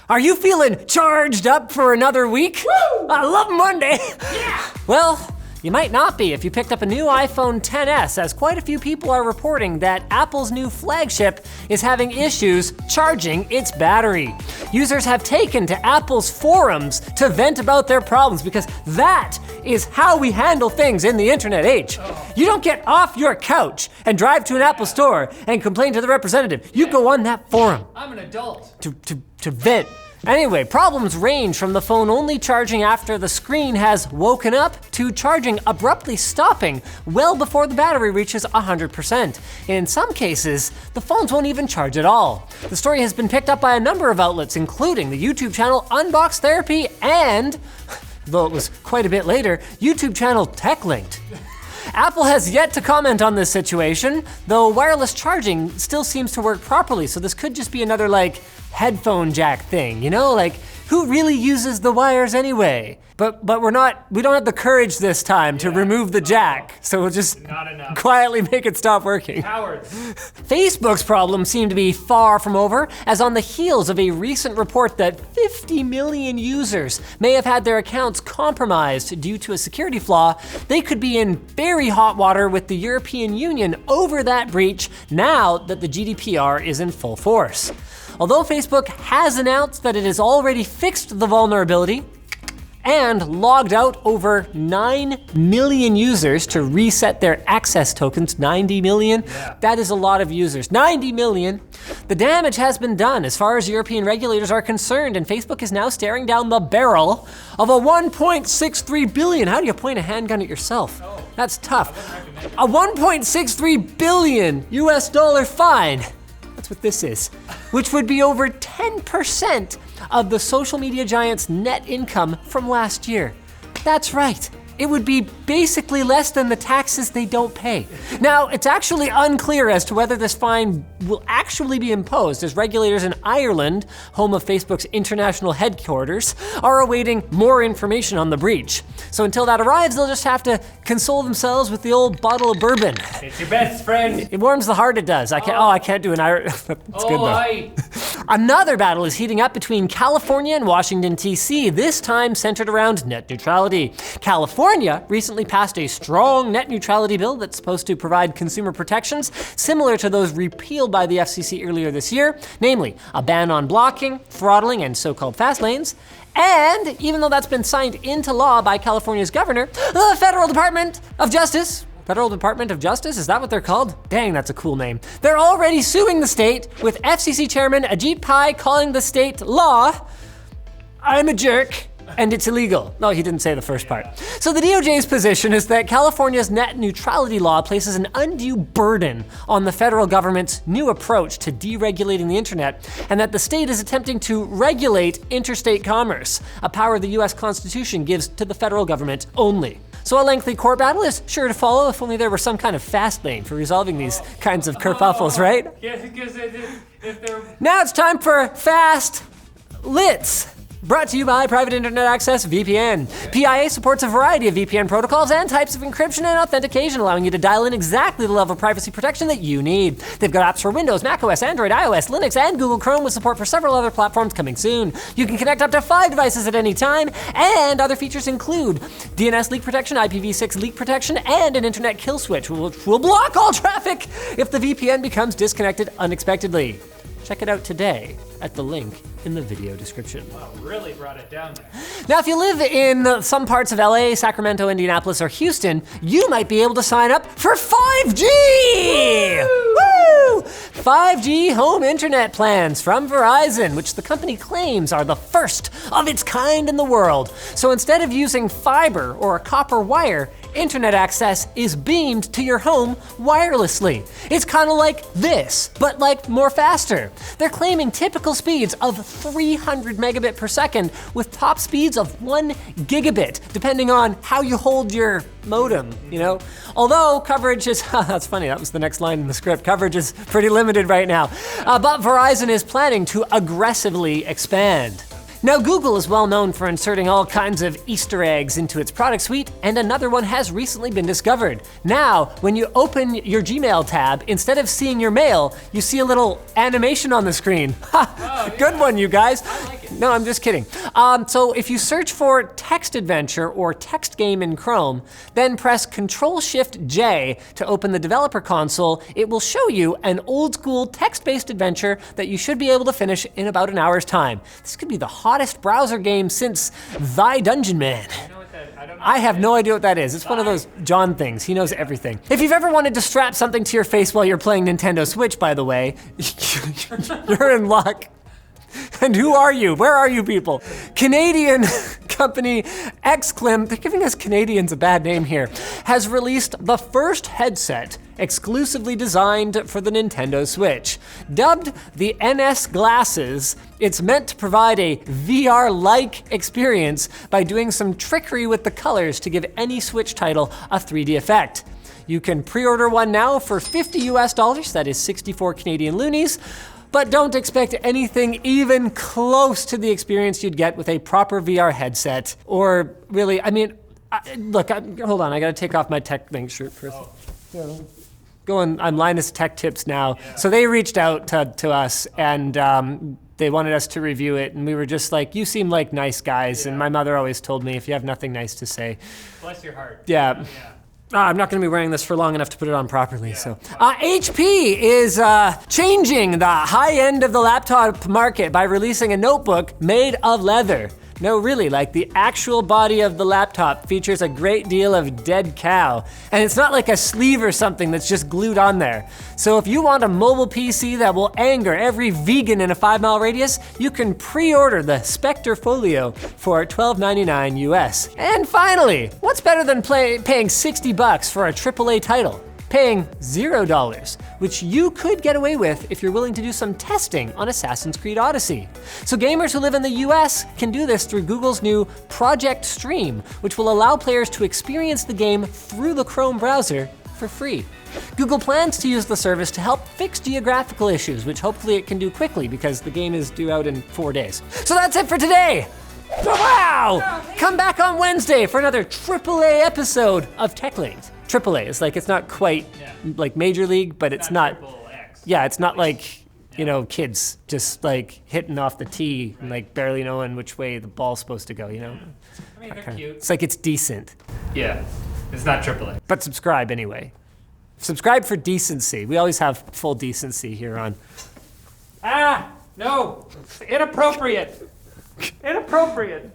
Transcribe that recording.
Are you feeling charged up for another week? Woo! I love Monday. Yeah. Well, you might not be if you picked up a new iPhone XS, as quite a few people are reporting that Apple's new flagship is having issues charging its battery. Users have taken to Apple's forums to vent about their problems because that is how we handle things in the internet age. You don't get off your couch and drive to an Apple store and complain to the representative. You go on that forum. I'm an adult. To vent. Anyway, problems range from the phone only charging after the screen has woken up to charging abruptly stopping well before the battery reaches 100%. In some cases, the phones won't even charge at all. The story has been picked up by a number of outlets, including the YouTube channel Unbox Therapy and, though it was quite a bit later, YouTube channel Techlinked. Apple has yet to comment on this situation, though wireless charging still seems to work properly, so this could just be another headphone jack thing, you know? Who really uses the wires anyway? But we don't have the courage this time to remove the jack, so we'll just quietly make it stop working. Cowards. Facebook's problems seem to be far from over, as on the heels of a recent report that 50 million users may have had their accounts compromised due to a security flaw, they could be in very hot water with the European Union over that breach now that the GDPR is in full force. Although Facebook has announced that it has already fixed the vulnerability and logged out over 9 million users to reset their access tokens, 90 million, that is a lot of users, 90 million. The damage has been done as far as European regulators are concerned, and Facebook is now staring down the barrel of a 1.63 billion, how do you point a handgun at yourself? That's tough. A 1.63 billion US dollar fine. That's what this is, which would be over 10% of the social media giant's net income from last year. That's right. It would be basically less than the taxes they don't pay. Now, it's actually unclear as to whether this fine will actually be imposed, as regulators in Ireland, home of Facebook's international headquarters, are awaiting more information on the breach. So until that arrives, they'll just have to console themselves with the old bottle of bourbon. It's your best friend. It warms the heart, it does. I can't do an Irish. That's good though. Another battle is heating up between California and Washington, D.C., this time centered around net neutrality. California recently passed a strong net neutrality bill that's supposed to provide consumer protections similar to those repealed by the FCC earlier this year, namely a ban on blocking, throttling, and so-called fast lanes. And even though that's been signed into law by California's governor, the Federal Department of Justice, is that what they're called? Dang, that's a cool name. They're already suing the state, with FCC Chairman Ajit Pai calling the state law, I'm a jerk, and it's illegal. No, he didn't say the first part. So the DOJ's position is that California's net neutrality law places an undue burden on the federal government's new approach to deregulating the internet, and that the state is attempting to regulate interstate commerce, a power the US Constitution gives to the federal government only. So a lengthy court battle is sure to follow, if only there were some kind of fast lane for resolving these kinds of kerfuffles, right? Yeah, because if they're... Now it's time for Fast Lits. Brought to you by Private Internet Access VPN. PIA supports a variety of VPN protocols and types of encryption and authentication, allowing you to dial in exactly the level of privacy protection that you need. They've got apps for Windows, macOS, Android, iOS, Linux, and Google Chrome, with support for several other platforms coming soon. You can connect up to 5 devices at any time, and other features include DNS leak protection, IPv6 leak protection, and an internet kill switch, which will block all traffic if the VPN becomes disconnected unexpectedly. Check it out today at the link in the video description. Wow, really brought it down there. Now, if you live in some parts of LA, Sacramento, Indianapolis, or Houston, you might be able to sign up for 5G! Woo! 5G home internet plans from Verizon, which the company claims are the first of its kind in the world. So instead of using fiber or a copper wire, internet access is beamed to your home wirelessly. It's kind of like this, but more faster. They're claiming typical speeds of 300 megabit per second with top speeds of 1 gigabit, depending on how you hold your modem, you know? Although coverage is, that's funny, that was the next line in the script, coverage is pretty limited right now. But Verizon is planning to aggressively expand. Now, Google is well known for inserting all kinds of Easter eggs into its product suite, and another one has recently been discovered. Now, when you open your Gmail tab, instead of seeing your mail, you see a little animation on the screen. Ha! Good one, you guys. No, I'm just kidding. So if you search for text adventure or text game in Chrome, then press Control-Shift-J to open the developer console, it will show you an old school text-based adventure that you should be able to finish in about an hour's time. This could be the hottest browser game since Thy Dungeon Man. I have no idea what that is. It's one of those John things. He knows everything. If you've ever wanted to strap something to your face while you're playing Nintendo Switch, by the way, you're in luck. And who are you? Where are you people? Canadian company XClim, they're giving us Canadians a bad name here, has released the first headset exclusively designed for the Nintendo Switch. Dubbed the NS Glasses, it's meant to provide a VR-like experience by doing some trickery with the colors to give any Switch title a 3D effect. You can pre-order one now for $50 US, that is 64 Canadian loonies, but don't expect anything even close to the experience you'd get with a proper VR headset. Or really, I mean, look, hold on, I gotta take off my Techlinked shirt first. I'm Linus Tech Tips now. Yeah. So they reached out to us and they wanted us to review it, and we were just like, you seem like nice guys, and my mother always told me if you have nothing nice to say. Bless your heart. Yeah. I'm not gonna be wearing this for long enough to put it on properly, so. HP is changing the high end of the laptop market by releasing a notebook made of leather. No, really, like the actual body of the laptop features a great deal of dead cow. And it's not like a sleeve or something that's just glued on there. So if you want a mobile PC that will anger every vegan in a 5-mile radius, you can pre-order the Spectre Folio for $12.99 US. And finally, what's better than paying 60 bucks for a AAA title? Paying $0, which you could get away with if you're willing to do some testing on Assassin's Creed Odyssey. So gamers who live in the US can do this through Google's new Project Stream, which will allow players to experience the game through the Chrome browser for free. Google plans to use the service to help fix geographical issues, which hopefully it can do quickly because the game is due out in 4 days. So that's it for today. Wow! Come back on Wednesday for another AAA episode of Techlinked. AAA is like, it's not quite like Major League, but it's not, yeah, it's not like, you know, kids just like hitting off the tee and like barely knowing which way the ball's supposed to go, you know? I mean, they're cute. It's like, it's decent. Yeah, it's not AAA. But subscribe anyway. Subscribe for decency. We always have full decency here on. Ah, no, inappropriate. Inappropriate.